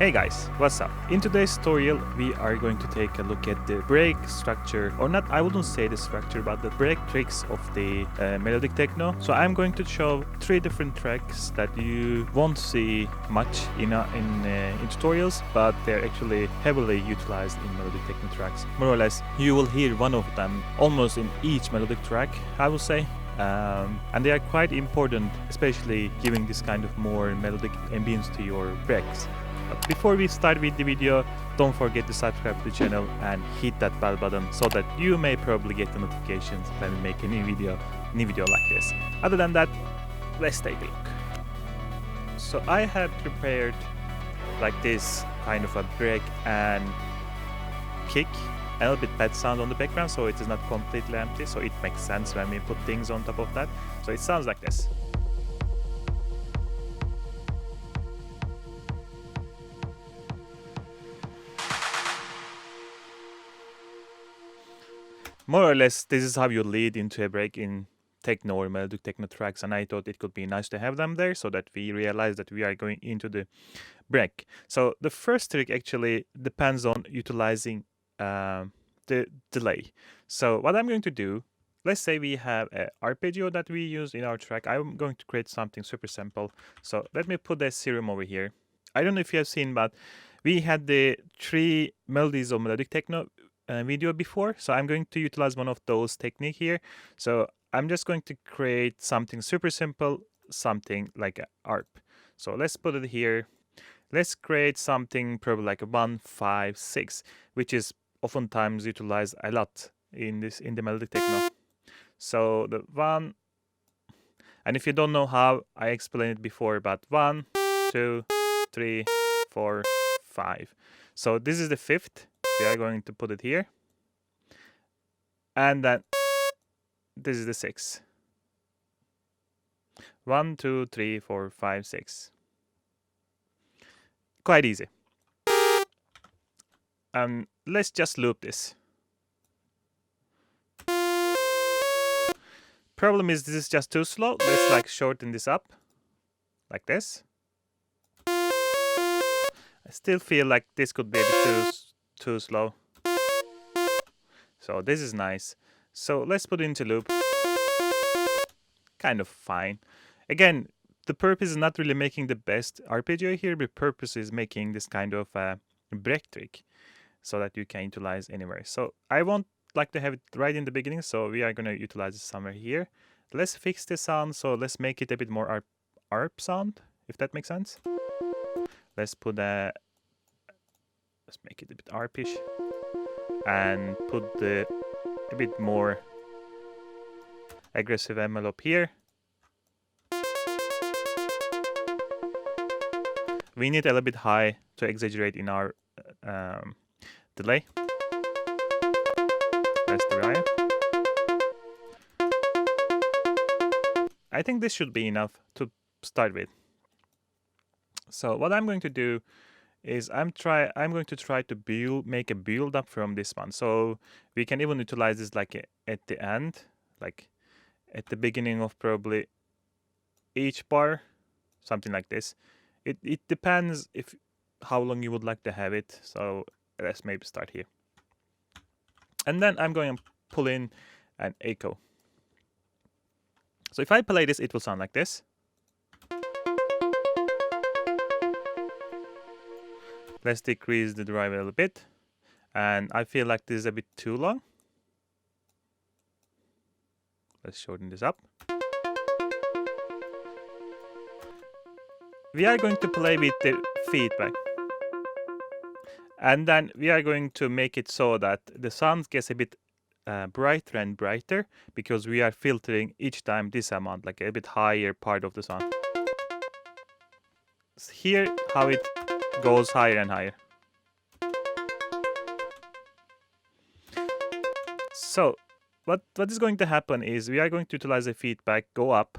Hey guys, what's up? In today's tutorial we are going to take a look at the break structure, or not, I wouldn't say the structure, but the break tricks of the melodic techno. So I'm going to show 3 different tracks that you won't see much in tutorials, but they're actually heavily utilized in melodic techno tracks. More or less, you will hear one of them almost in each melodic track, I will say. And they are quite important, especially giving this kind of more melodic ambience to your breaks. But before we start with the video, don't forget to subscribe to the channel and hit that bell button so that you may probably get the notifications when we make a new video like this. Other than that, let's take a look. So I have prepared like this kind of a break and kick, a little bit pad sound on the background, so it is not completely empty, so it makes sense when we put things on top of that. So it sounds like this. More or less, this is how you lead into a break in techno or melodic techno tracks, and I thought it could be nice to have them there so that we realize that we are going into the break. So the first trick actually depends on utilizing the delay. So what I'm going to do, let's say we have an arpeggio that we use in our track. I'm going to create something super simple. So let me put the SERUM over here. I don't know if you have seen, but we had the 3 melodies of melodic techno video before, so I'm going to utilize one of those technique here. So I'm just going to create something super simple, something like an ARP. So let's put it here. Let's create something probably like a 1, 5, 6, which is oftentimes utilized a lot in the melodic techno. So the 1, and if you don't know how, I explained it before, but 1, 2, 3, 4, 5. So this is the 5th. We are going to put it here, and then this is the 6. 1, 2, 3, 4, 5, 6. Quite easy. Let's just loop this. Problem is this is just too slow. Let's like shorten this up like this. I still feel like this could be a bit too slow. So this is nice. So let's put it into loop. Kind of fine. Again, the purpose is not really making the best arpeggio here. The purpose is making this kind of break trick so that you can utilize anywhere. So I won't like to have it right in the beginning, so we are going to utilize it somewhere here. Let's fix the sound, so let's make it a bit more ARP sound, if that makes sense. Let's put let's make it a bit ARPish and put a bit more aggressive envelope here. We need a little bit high to exaggerate in our delay. That's the right. I think this should be enough to start with. So what I'm going to do is I'm going to try to make a build up from this one. So we can even utilize this like at the end, like at the beginning of probably each bar, something like this. It depends how long you would like to have it. So let's maybe start here. And then I'm going to pull in an echo. So if I play this, it will sound like this. Let's decrease the drive a little bit. And I feel like this is a bit too long. Let's shorten this up. We are going to play with the feedback. And then we are going to make it so that the sound gets a bit brighter and brighter, because we are filtering each time this amount, like a bit higher part of the sound. So here how it goes higher and higher. So what is going to happen is we are going to utilize the feedback, go up,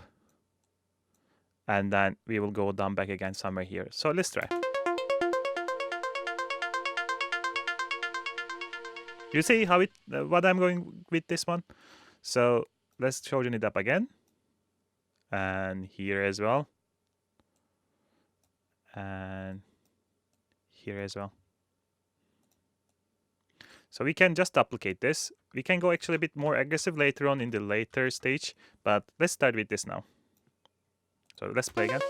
and then we will go down back again somewhere here. So let's try. You see how what I'm going with this one? So let's shorten it up again. And here as well. And here as well. So we can just duplicate this. We can go actually a bit more aggressive later on in the later stage, but let's start with this now. So let's play again.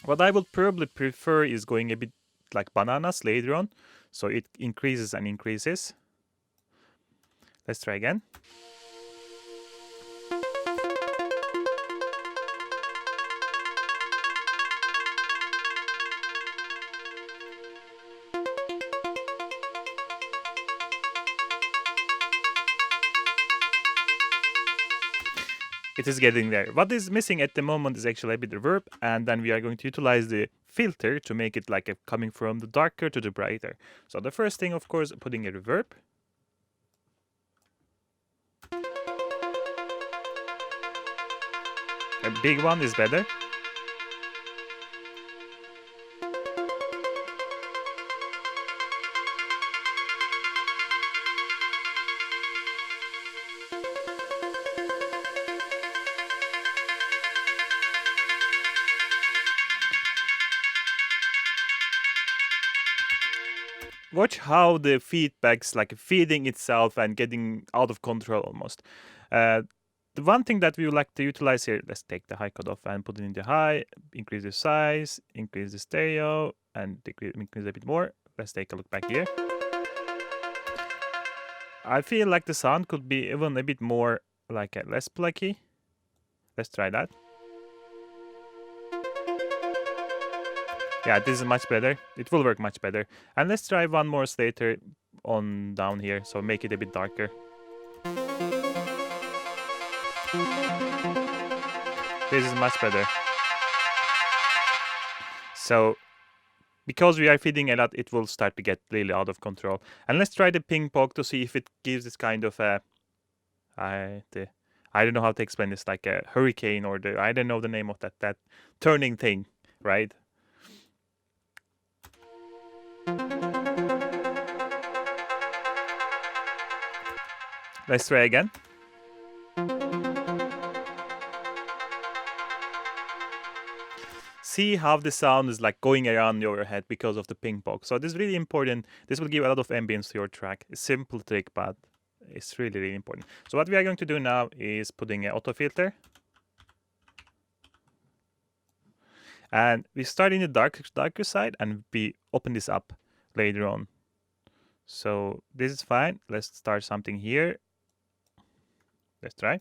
What I would probably prefer is going a bit like bananas later on, so it increases and increases. Let's try again. It is getting there. What is missing at the moment is actually a bit of reverb, and then we are going to utilize the filter to make it like coming from the darker to the brighter. So the first thing, of course, putting a reverb. A big one is better. Watch how the feedback's like feeding itself and getting out of control almost. The one thing that we would like to utilize here, let's take the high cut off and put it in the high, increase the size, increase the stereo, and increase a bit more. Let's take a look back here. I feel like the sound could be even a bit more like a less plucky. Let's try that. Yeah, this is much better. It will work much better. And let's try one more later on down here, so make it a bit darker. This is much better. So, because we are feeding a lot, it will start to get really out of control. And let's try the ping pong to see if it gives this kind of a... I don't know how to explain this, like a hurricane or I don't know the name of that turning thing, right? Let's try again. See how the sound is like going around your head because of the ping pong. So this is really important. This will give a lot of ambience to your track. A simple trick, but it's really, really important. So what we are going to do now is putting an auto filter. And we start in the darker side and we open this up later on. So this is fine. Let's start something here. Let's try.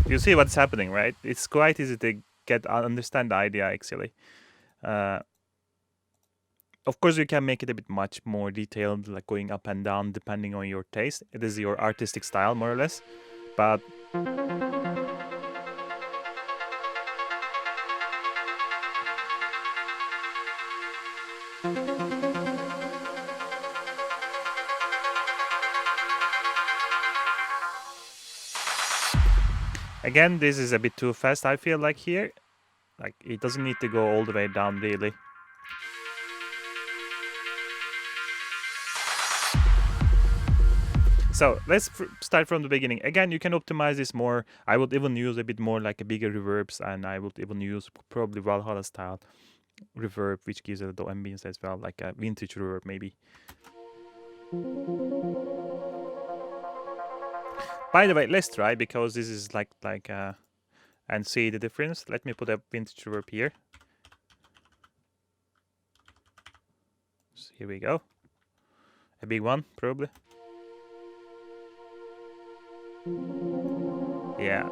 You see what's happening, right? It's quite easy to understand the idea, actually. Of course, you can make it a bit much more detailed, like going up and down, depending on your taste. It is your artistic style, more or less. But again, this is a bit too fast, I feel like here. Like, it doesn't need to go all the way down, really. So let's start from the beginning. Again, you can optimize this more. I would even use a bit more like a bigger reverbs, and I would even use probably Valhalla style reverb, which gives a little ambience as well, like a vintage reverb maybe. By the way, let's try, because this is like and see the difference. Let me put a vintage reverb here. So here we go. A big one, probably. Yeah.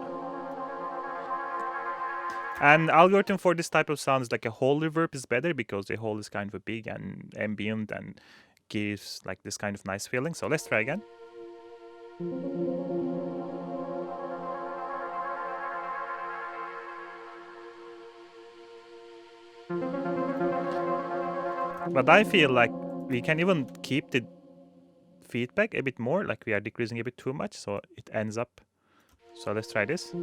And algorithm for this type of sound is like a whole reverb is better, because the whole is kind of big and ambient and gives like this kind of nice feeling. So let's try again. But I feel like we can even keep the feedback a bit more, like we are decreasing a bit too much, so it ends up. So let's try this.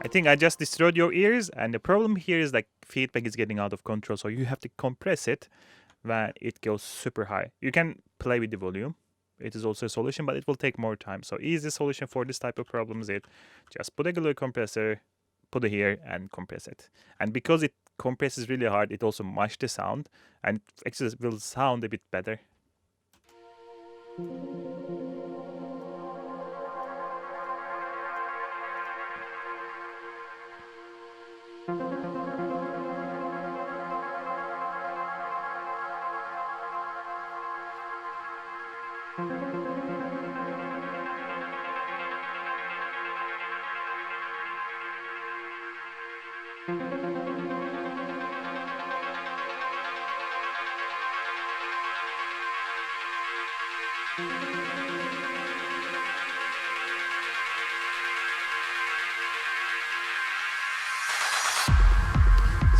I think I just destroyed your ears, and the problem here is like feedback is getting out of control, so you have to compress it when it goes super high. You can play with the volume. It is also a solution, but it will take more time. So easy solution for this type of problems is just put a glue compressor, put it here and compress it. And because it compresses really hard, it also mush the sound, and actually will sound a bit better.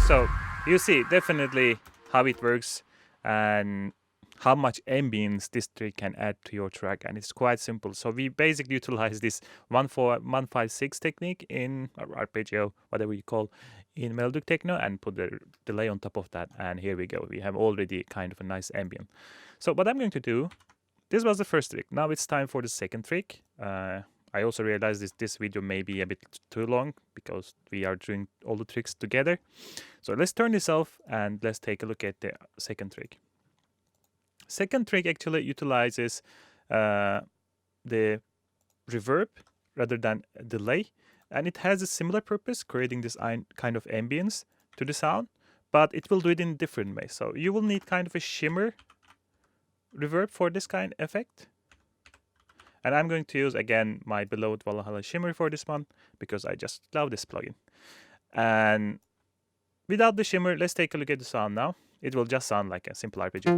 So you see definitely how it works and how much ambience this trick can add to your track, and it's quite simple. So we basically utilize this 1-4-1-5-6 technique in arpeggio, whatever you call, in melodic techno, and put the delay on top of that, and here we go. We have already kind of a nice ambient. So what I'm going to do, this was the first trick. Now it's time for the second trick. I also realized this video may be a bit too long because we are doing all the tricks together. So let's turn this off and let's take a look at the second trick. Second trick actually utilizes the reverb rather than delay, and it has a similar purpose, creating this kind of ambience to the sound, but it will do it in a different way. So you will need kind of a shimmer reverb for this kind of effect. And I'm going to use again my beloved Valhalla Shimmer for this one because I just love this plugin. And without the shimmer, let's take a look at the sound now. It will just sound like a simple arpeggio.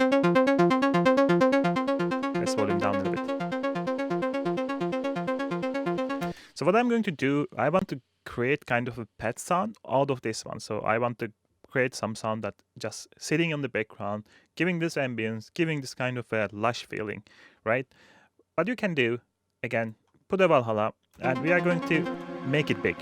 Let's volume down a little bit. So what I'm going to do, I want to create kind of a pet sound out of this one. So I want to create some sound that just sitting on the background, giving this ambience, giving this kind of a lush feeling, right? What you can do, again, put a Valhalla, and we are going to make it big.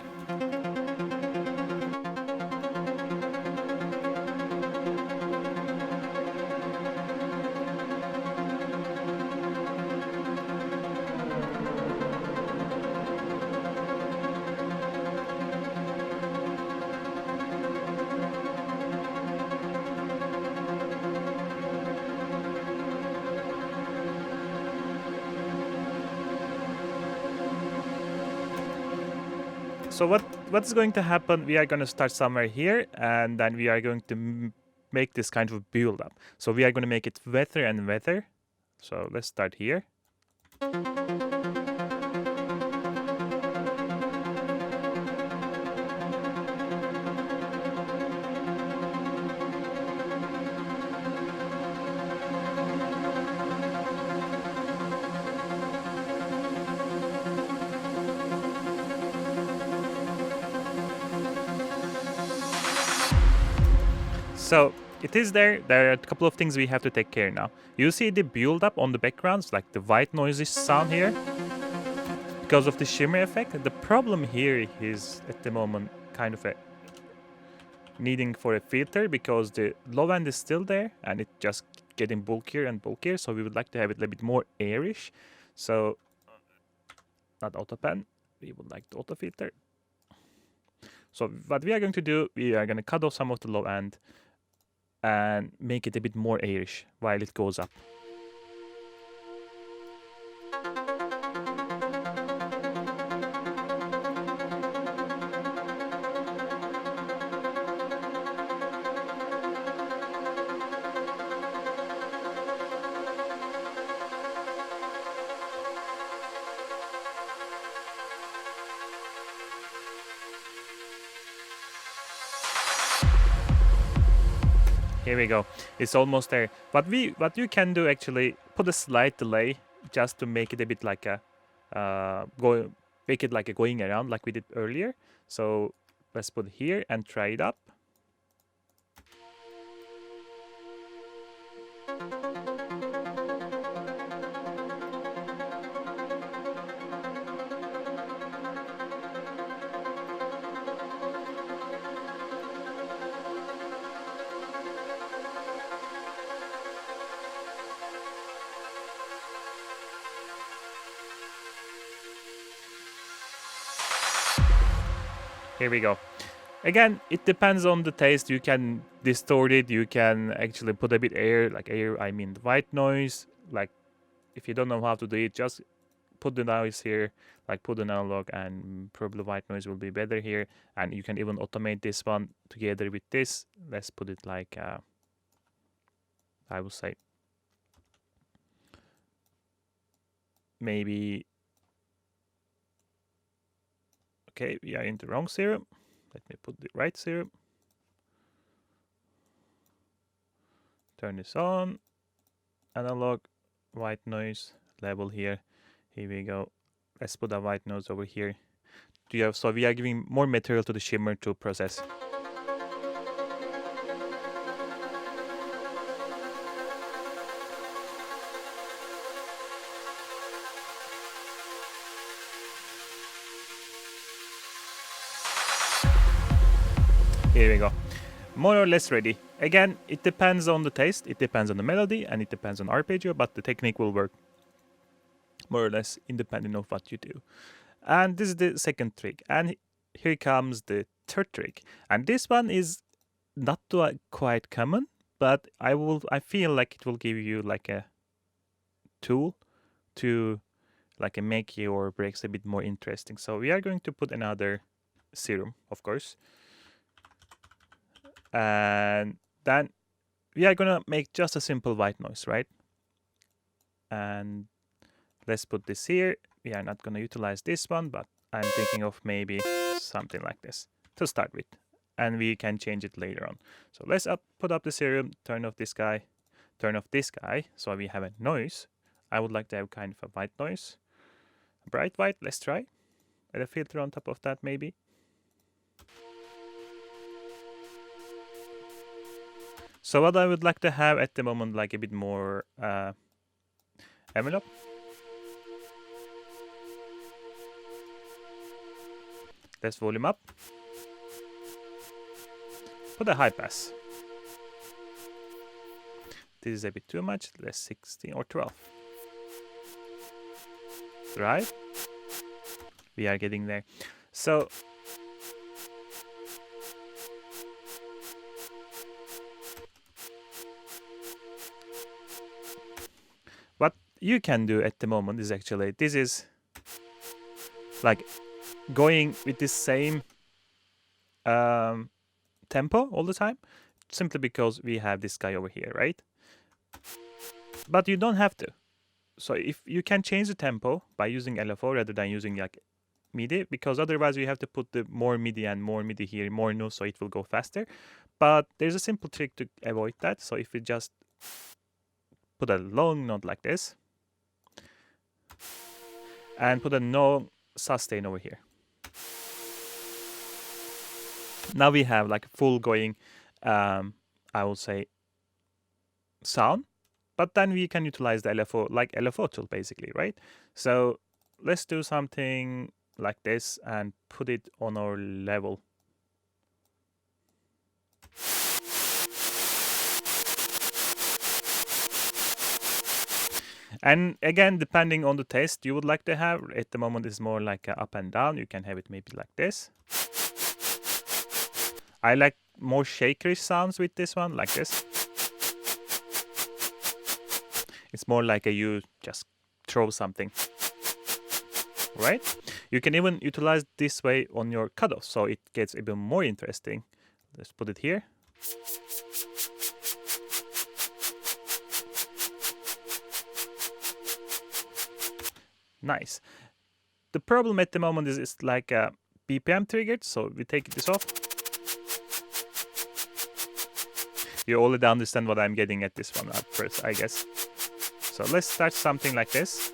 So what's going to happen, we are going to start somewhere here, and then we are going to make this kind of build up. So we are going to make it wetter and wetter. So let's start here. So it is there. There are a couple of things we have to take care now. You see the build up on the backgrounds, like the white noisy sound here, because of the shimmer effect. The problem here is at the moment kind of a needing for a filter because the low end is still there and it's just getting bulkier and bulkier. So we would like to have it a little bit more airish. So not auto pan, we would like the auto filter. So what we are going to do, we are going to cut off some of the low end and make it a bit more airish while it goes up. Here we go. It's almost there. What you can do actually, put a slight delay just to make it a bit like a make it like a going around like we did earlier. So let's put it here and try it up. Here we go. Again, it depends on the taste. You can distort it. You can actually put a bit air, I mean white noise. Like if you don't know how to do it, just put the noise here, like put an analog, and probably white noise will be better here. And you can even automate this one together with this. Let's put it like, I would say, maybe, okay, we are in the wrong SERUM. Let me put the right SERUM. Turn this on. Analog, white noise, level here. Here we go. Let's put a white noise over here. So we are giving more material to the Shimmer to process. Here we go. More or less ready. Again, it depends on the taste, it depends on the melody, and it depends on arpeggio, but the technique will work more or less independent of what you do. And this is the second trick. And here comes the third trick. And this one is not quite common, but I feel like it will give you like a tool to like make your breaks a bit more interesting. So we are going to put another SERUM, of course. And then we are gonna make just a simple white noise, right? And let's put this here. We are not gonna utilize this one, but I'm thinking of maybe something like this to start with, and we can change it later on. So let's put up the SERUM, turn off this guy, turn off this guy, so we have a noise. I would like to have kind of a white noise, bright white. Let's try. Add a filter on top of that maybe. So what I would like to have at the moment, like a bit more envelope. Let's volume up. Put a high pass. This is a bit too much. Let's 16 or 12. Right? We are getting there. So what you can do at the moment is actually, this is like going with the same tempo all the time, simply because we have this guy over here, right? But you don't have to. So if you can change the tempo by using LFO rather than using like MIDI, because otherwise you have to put the more MIDI and more MIDI here, more no, so it will go faster. But there's a simple trick to avoid that. So if we just put a long note like this and put a no sustain over here, now we have like a full going, I would say, sound. But then we can utilize the LFO, like LFO tool basically, right? So let's do something like this and put it on our level. And again, depending on the taste you would like to have, at the moment it's more like a up and down. You can have it maybe like this. I like more shakery sounds with this one, like this. It's more like you just throw something, right? You can even utilize this way on your cutoff, so it gets even more interesting. Let's put it here. Nice. The problem at the moment is it's like a BPM triggered, so we take this off. You already understand what I'm getting at this one at first, I guess. So let's start something like this.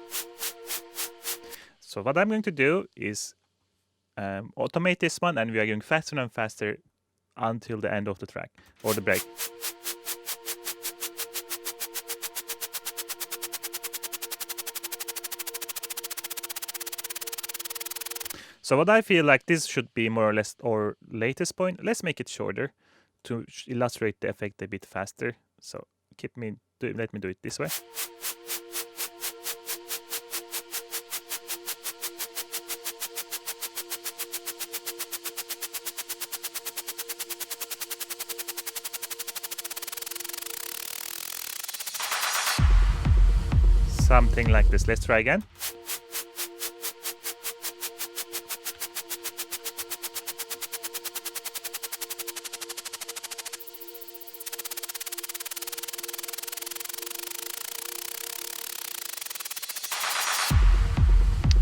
So what I'm going to do is automate this one, and we are going faster and faster until the end of the track or the break. So what I feel like this should be more or less our latest point. Let's make it shorter to illustrate the effect a bit faster. So let me do it this way. Something like this. Let's try again.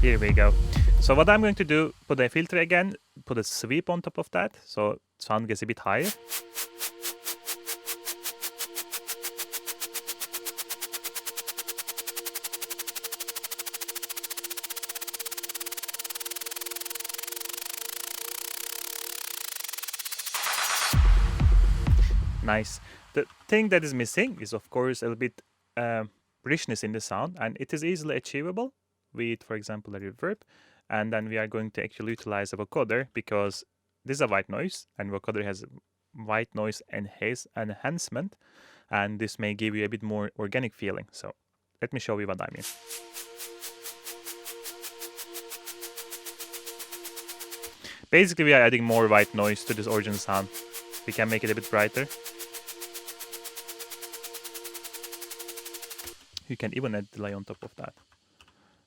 Here we go. So what I'm going to do, put a filter again, put a sweep on top of that, so sound gets a bit higher. Nice. The thing that is missing is, of course, a little bit richness in the sound, and it is easily achievable with, for example, a reverb. And then we are going to actually utilize a vocoder, because this is a white noise, and vocoder has white noise enhancement, and this may give you a bit more organic feeling. So let me show you what I mean. Basically, we are adding more white noise to this original sound. We can make it a bit brighter. You can even add delay on top of that.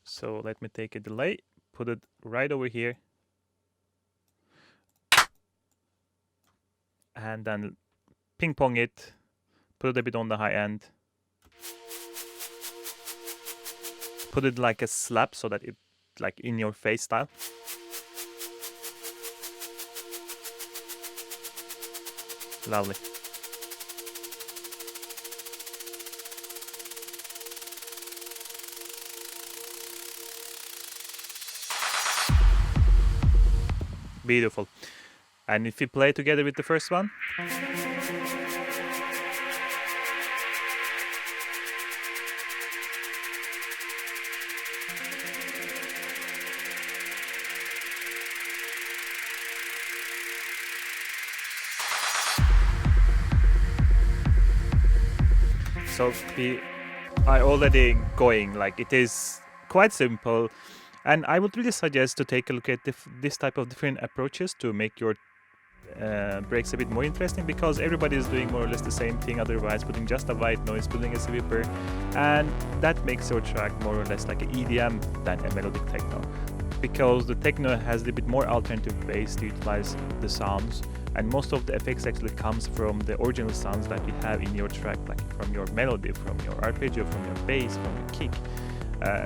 So let me take a delay, put it right over here, and then ping pong it, put it a bit on the high end, put it like a slap so that it like in your face style. Lovely. Beautiful. And if we play together with the first one. So we are already going, like it is quite simple. And I would really suggest to take a look at this type of different approaches to make your breaks a bit more interesting, because everybody is doing more or less the same thing otherwise, putting just a white noise, putting a sweeper, and that makes your track more or less like an EDM than a melodic techno, because the techno has a bit more alternative ways to utilize the sounds, and most of the effects actually comes from the original sounds that you have in your track, like from your melody, from your arpeggio, from your bass, from your kick.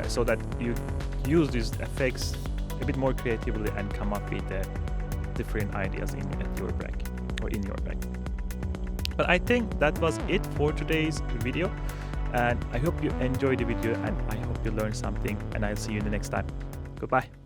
So that you use these effects a bit more creatively and come up with different ideas at your break or in your break. But I think that was it for today's video, and I hope you enjoyed the video, and I hope you learned something, and I'll see you in the next time. Goodbye.